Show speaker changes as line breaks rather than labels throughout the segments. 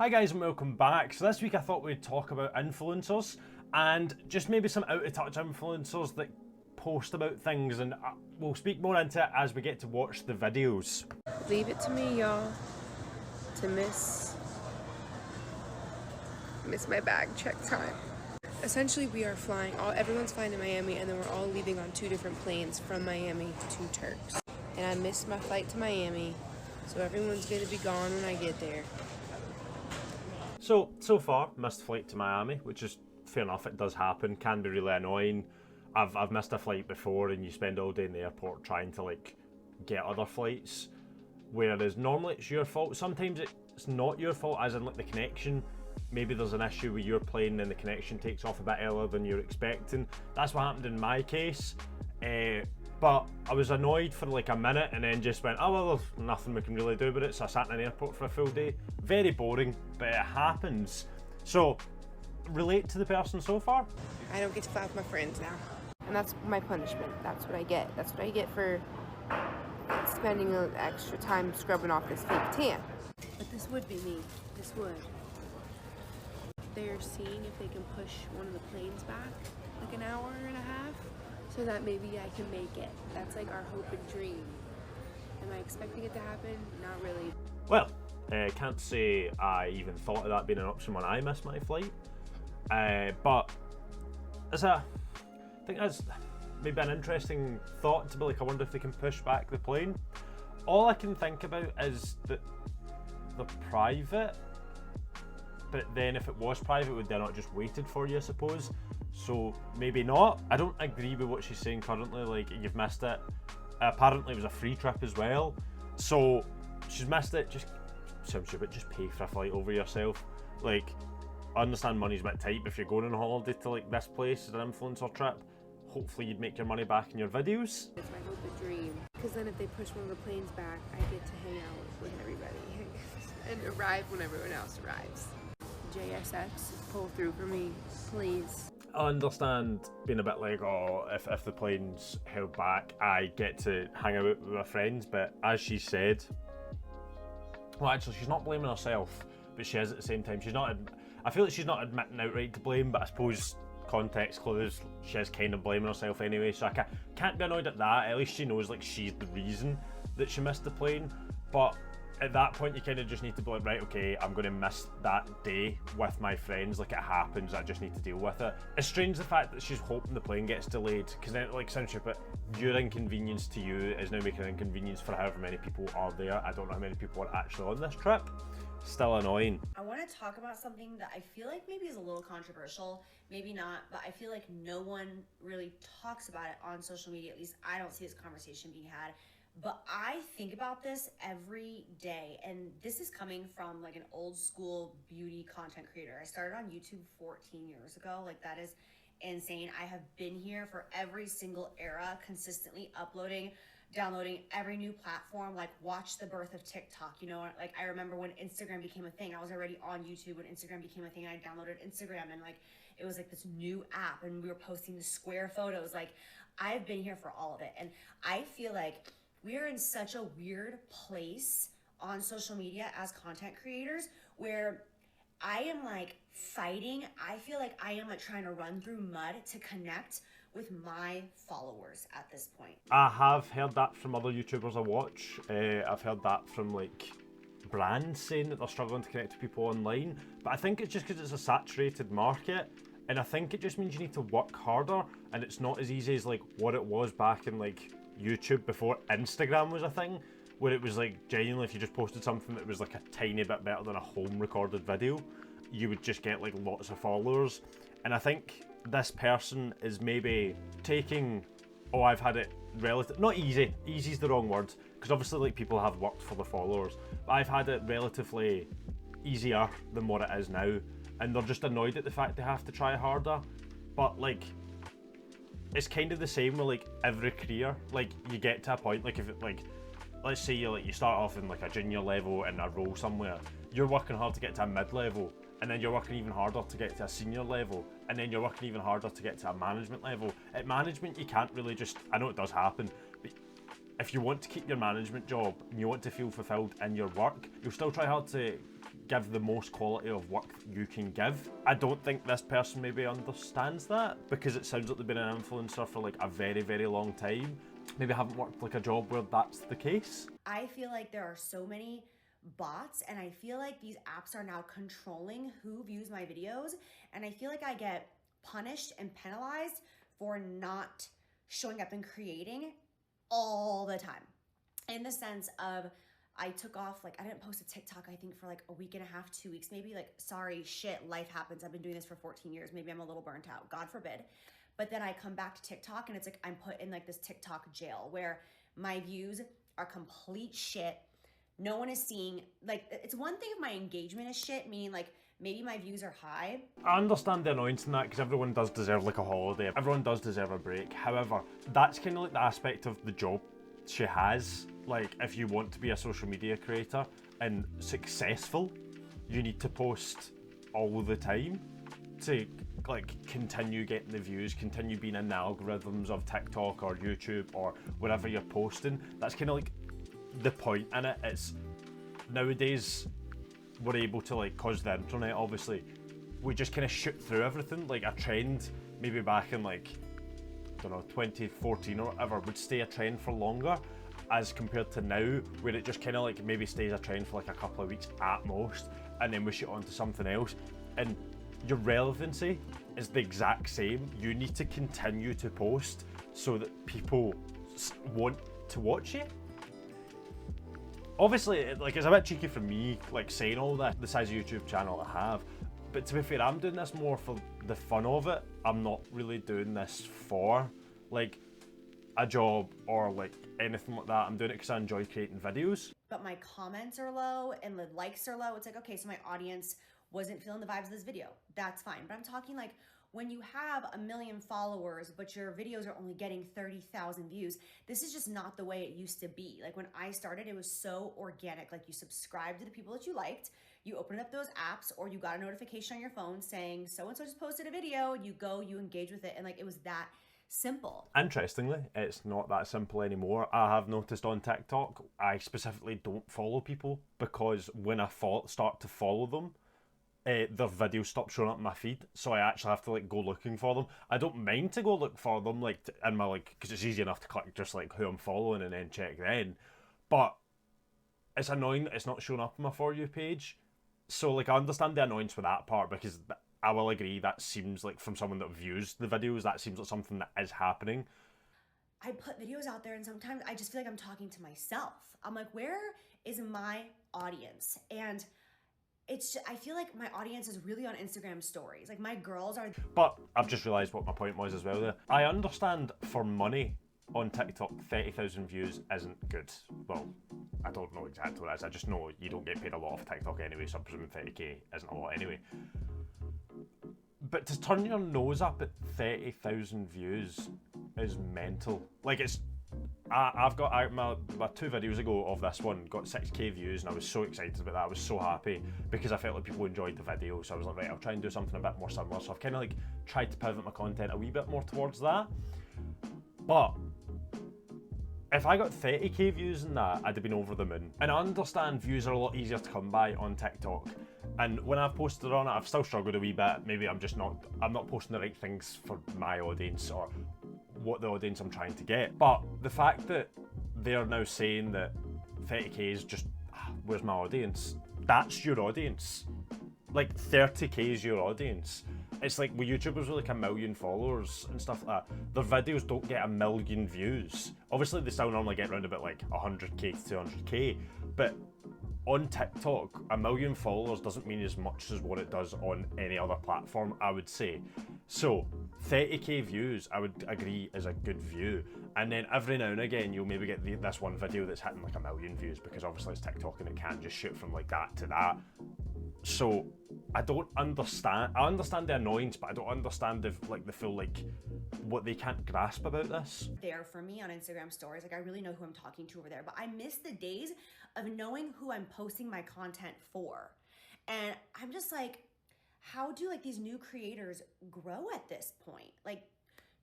Hi guys and welcome back. So this week I thought we'd talk about influencers and just maybe some out of touch influencers that post about things, and we'll speak more into it as we get to watch the videos.
Leave it to me, y'all, to miss my bag check time. Essentially, we are flying, everyone's flying to Miami, and then we're all leaving on two different planes from Miami to Turks. And I missed my flight to Miami, so everyone's gonna be gone when I get there.
So far, missed flight to Miami, which is fair enough, it does happen, can be really annoying. I've missed a flight before and you spend all day in the airport trying to get other flights, whereas normally it's your fault. Sometimes it's not your fault, as in the connection. Maybe there's an issue with your plane and the connection takes off a bit earlier than you're expecting. That's what happened in my case. But I was annoyed for a minute and then just went, oh well, there's nothing we can really do about it. So I sat in an airport for a full day. Very boring, but it happens. So, relate to the person so far?
I don't get to fly with my friends now. And that's my punishment. That's what I get. That's what I get for spending an extra time scrubbing off this fake tan. But this would be me. This would. They're seeing if they can push one of the planes back an hour and a half so that maybe I can make it. That's our hope and dream. Am I expecting it to happen? Not really.
Well, I can't say I even thought of that being an option when I missed my flight. But I think that's maybe an interesting thought to be I wonder if they can push back the plane. All I can think about is that they're private, but then if it was private, would they not just waited for you, I suppose? So maybe not. I don't agree with what she's saying currently, you've missed it. Apparently it was a free trip as well. So she's missed it, just sounds stupid, just pay for a flight over yourself. I understand money's a bit tight, but if you're going on holiday to this place as an influencer trip, hopefully you'd make your money back in your videos.
It's my hope and dream. Because then if they push one of the planes back, I get to hang out with everybody and arrive when everyone else arrives. JSX, pull through for me, please.
I understand being a bit if the plane's held back, I get to hang out with my friends, but as she said, well actually she's not blaming herself, but she is at the same time. I feel like she's not admitting outright to blame, but I suppose context clues, she is kind of blaming herself anyway, so I can't be annoyed at that. At least she knows she's the reason that she missed the plane. But at that point you kind of just need to be right, okay, I'm going to miss that day with my friends, it happens, I just need to deal with it. It's strange the fact that she's hoping the plane gets delayed, because then it sounds stupid. Your inconvenience to you is now making an inconvenience for however many people are there. I don't know how many people are actually on this trip. Still annoying.
I want to talk about something that I feel maybe is a little controversial, maybe not, but I feel no one really talks about it on social media. At least I don't see this conversation being had. But I think about this every day, and this is coming from an old school beauty content creator. I started on YouTube 14 years ago. that is insane. I have been here for every single era, consistently uploading, downloading every new platform, watch the birth of TikTok, I remember when Instagram became a thing. I was already on YouTube when Instagram became a thing. I downloaded Instagram and it was this new app, and we were posting the square photos. I've been here for all of it, and I feel we're in such a weird place on social media as content creators where I am fighting. I feel I am trying to run through mud to connect with my followers at this point.
I have heard that from other YouTubers I watch. I've heard that from brands saying that they're struggling to connect to people online. But I think it's just because it's a saturated market, and I think it just means you need to work harder, and it's not as easy as what it was back in YouTube before Instagram was a thing, where it was genuinely if you just posted something that was a tiny bit better than a home recorded video, you would just get lots of followers. And I think this person is maybe taking, I've had it not easy's the wrong word, because obviously people have worked for the followers, but I've had it relatively easier than what it is now, and they're just annoyed at the fact they have to try harder. But it's kind of the same with every career. You get to a point, if it let's say you start off in a junior level in a role somewhere, you're working hard to get to a mid-level, and then you're working even harder to get to a senior level, and then you're working even harder to get to a management level. At management you can't really just, I know it does happen, but if you want to keep your management job and you want to feel fulfilled in your work, you'll still try hard to give the most quality of work you can give. I don't think this person maybe understands that, because it sounds like they've been an influencer for like a very, very long time. Maybe haven't worked like a job where that's the case.
I feel like there are so many bots, and I feel like these apps are now controlling who views my videos, and I feel like I get punished and penalized for not showing up and creating all the time. In the sense of, I took off, like I didn't post a TikTok, I think for like a week and a half, 2 weeks maybe, like sorry, shit, life happens. I've been doing this for 14 years. Maybe I'm a little burnt out, God forbid. But then I come back to TikTok and it's like I'm put in like this TikTok jail where my views are complete shit. No one is seeing, like, it's one thing if my engagement is shit, meaning like maybe my views are high.
I understand the annoyance in that, because everyone does deserve like a holiday. Everyone does deserve a break. However, that's kind of like the aspect of the job she has. Like, if you want to be a social media creator and successful, you need to post all the time to like continue getting the views, continue being in the algorithms of TikTok or YouTube or wherever you're posting. That's kind of like the point in it. It's nowadays we're able to, like, cause the internet, obviously, we just kind of shoot through everything. Like a trend maybe back in like, I don't know, 2014 or whatever would stay a trend for longer, as compared to now where it just kind of like maybe stays a trend for like a couple of weeks at most, and then we shoot on to something else. And your relevancy is the exact same. You need to continue to post so that people want to watch you. Obviously, like, it's a bit cheeky for me, like, saying all that, the size of YouTube channel I have, but to be fair, I'm doing this more for the fun of it. I'm not really doing this for, like, a job or, like, anything like that. I'm doing it because I enjoy creating videos.
But my comments are low and the likes are low. It's like, okay, so my audience wasn't feeling the vibes of this video. That's fine. But I'm talking like when you have 1 million followers, but your videos are only getting 30,000 views, this is just not the way it used to be. Like when I started, it was so organic. Like you subscribed to the people that you liked, you opened up those apps, or you got a notification on your phone saying so-and-so just posted a video, you go, you engage with it. And like, it was that simple.
Interestingly, it's not that simple anymore. I have noticed on TikTok, I specifically don't follow people because when I start to follow them, their videos stop showing up in my feed, so I actually have to like go looking for them. I don't mind to go look for them, like in my like, because it's easy enough to click just like who I'm following and then check then. But it's annoying that it's not showing up on my For You page. So like I understand the annoyance with that part, because I will agree that seems like, from someone that views the videos, that seems like something that is happening.
I put videos out there and sometimes I just feel like I'm talking to myself. I'm like, where is my audience? And it's just, I feel like my audience is really on Instagram stories. Like my girls are.
But I've just realised what my point was as well there. I understand for money on TikTok, 30,000 views isn't good. Well, I don't know exactly what it is. I just know you don't get paid a lot off TikTok anyway, so I'm presuming 30k isn't a lot anyway. But to turn your nose up at 30,000 views is mental. Like, it's... my 2 videos ago of this one got 6k views, and I was so excited about that. I was so happy because I felt like people enjoyed the video, so I was like, right, I'll try and do something a bit more similar. So I've kind of like tried to pivot my content a wee bit more towards that. But if I got 30k views in that, I'd have been over the moon. And I understand views are a lot easier to come by on TikTok. And when I've posted on it, I've still struggled a wee bit. Maybe I'm not posting the right things for my audience or what the audience I'm trying to get. But the fact that they're now saying that 30k is just, where's my audience? That's your audience. Like 30k is your audience. It's like with YouTubers with like 1 million followers and stuff like that, their videos don't get 1 million views. Obviously they still normally get around about like 100k to 200k, but on TikTok, 1 million followers doesn't mean as much as what it does on any other platform, I would say. So 30k views, I would agree, is a good view. And then every now and again, you'll maybe get this one video that's hitting like 1 million views, because obviously it's TikTok and it can't just shoot from like that to that. So I don't understand. I understand the annoyance, but I don't understand the full, like, what they can't grasp about this.
There for me on Instagram stories, like I really know who I'm talking to over there, but I miss the days of knowing who I'm posting my content for. And I'm just like, how do like these new creators grow at this point? Like,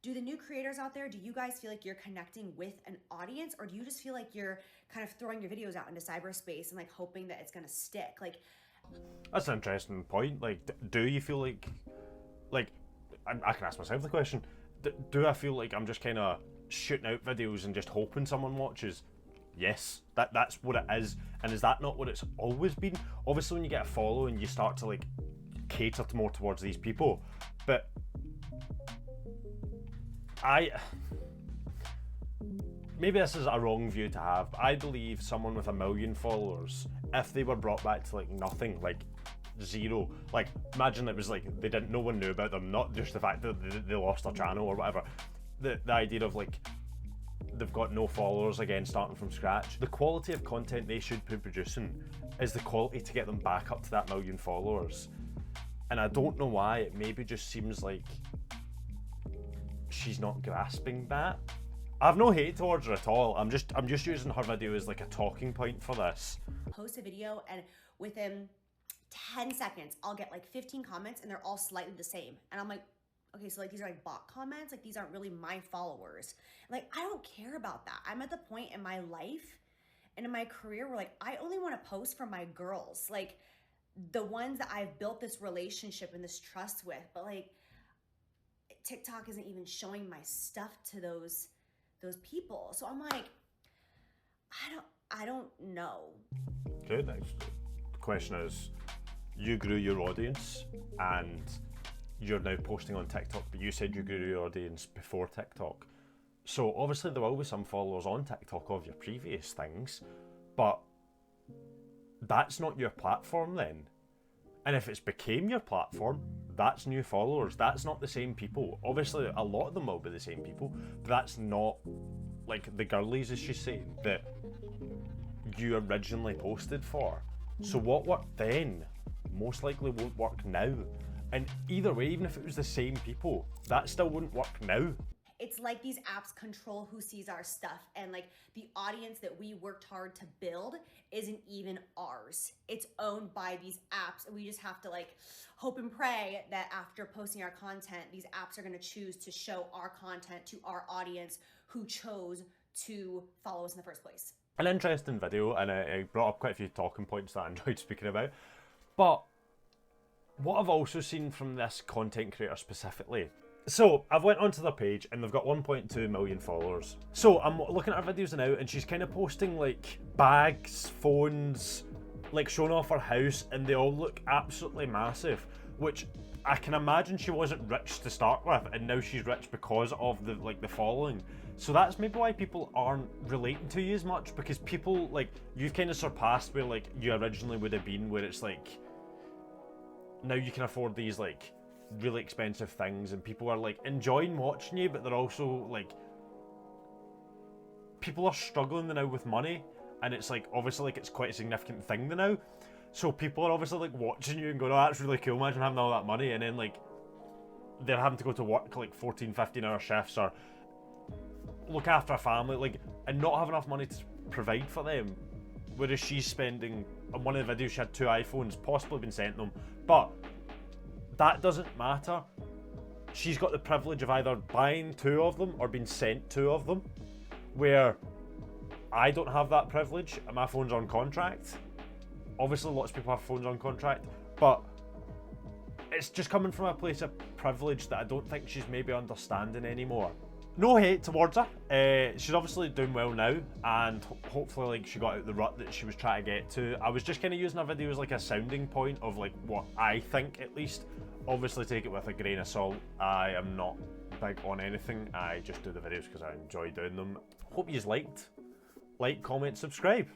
do the new creators out there, do you guys feel like you're connecting with an audience, or do you just feel like you're kind of throwing your videos out into cyberspace and like hoping that it's gonna stick? Like,
That's an interesting point. Like, do you feel like I can ask myself the question, do I feel like I'm just kind of shooting out videos and just hoping someone watches? Yes, that's what it is. And is that not what it's always been? Obviously, when you get a follow and you start to like cater to more towards these people, but maybe this is a wrong view to have, but I believe someone with 1 million followers, if they were brought back to like nothing, like zero, like imagine it was like no one knew about them, not just the fact that they lost their channel or whatever, the idea of like they've got no followers again, starting from scratch. The quality of content they should be producing is the quality to get them back up to that 1 million followers. And I don't know why, it maybe just seems like she's not grasping that. I've no hate towards her at all. I'm just using her video as like a talking point for this.
Post a video and within 10 seconds, I'll get like 15 comments and they're all slightly the same. And I'm like, okay, so like these are like bot comments, like these aren't really my followers. Like, I don't care about that. I'm at the point in my life and in my career where like, I only want to post for my girls, like the ones that I've built this relationship and this trust with, but like TikTok isn't even showing my stuff to those people. So I'm like, I don't know.
Okay, next question is, you grew your audience and you're now posting on TikTok, but you said you grew your audience before TikTok. So obviously there will be some followers on TikTok of your previous things, but that's not your platform then. And if it's became your platform, that's new followers. That's not the same people. Obviously, a lot of them will be the same people, but that's not like the girlies, as she's saying, that you originally posted for. So what worked then most likely won't work now. And either way, even if it was the same people, that still wouldn't work now.
It's like these apps control who sees our stuff, and like the audience that we worked hard to build isn't even ours. It's owned by these apps, and we just have to like hope and pray that after posting our content, these apps are going to choose to show our content to our audience who chose to follow us in the first place.
An interesting video, and it brought up quite a few talking points that I enjoyed speaking about. But what I've also seen from this content creator specifically, so I've went onto their page and they've got 1.2 million followers. So I'm looking at her videos now and she's kind of posting like bags, phones, like showing off her house, and they all look absolutely massive, which I can imagine she wasn't rich to start with and now she's rich because of the following. So that's maybe why people aren't relating to you as much, because people like you've kind of surpassed where like you originally would have been, where it's like now you can afford these like really expensive things and people are like enjoying watching you, but they're also like, people are struggling now with money, and it's like obviously like it's quite a significant thing now. So people are obviously like watching you and going, oh, that's really cool, imagine having all that money, and then like they're having to go to work like 14-15 hour shifts or look after a family, like, and not have enough money to provide for them. Whereas she's spending, on one of the videos she had 2 iPhones, possibly been sent them, but that doesn't matter. She's got the privilege of either buying 2 of them or being sent 2 of them, where I don't have that privilege and my phone's on contract. Obviously lots of people have phones on contract, but it's just coming from a place of privilege that I don't think she's maybe understanding anymore. No hate towards her. She's obviously doing well now, and hopefully like she got out the rut that she was trying to get to. I was just kind of using her video as like a sounding point of like what I think, at least. Obviously take it with a grain of salt. I am not big on anything. I just do the videos because I enjoy doing them. Hope you've liked. Like, comment, subscribe.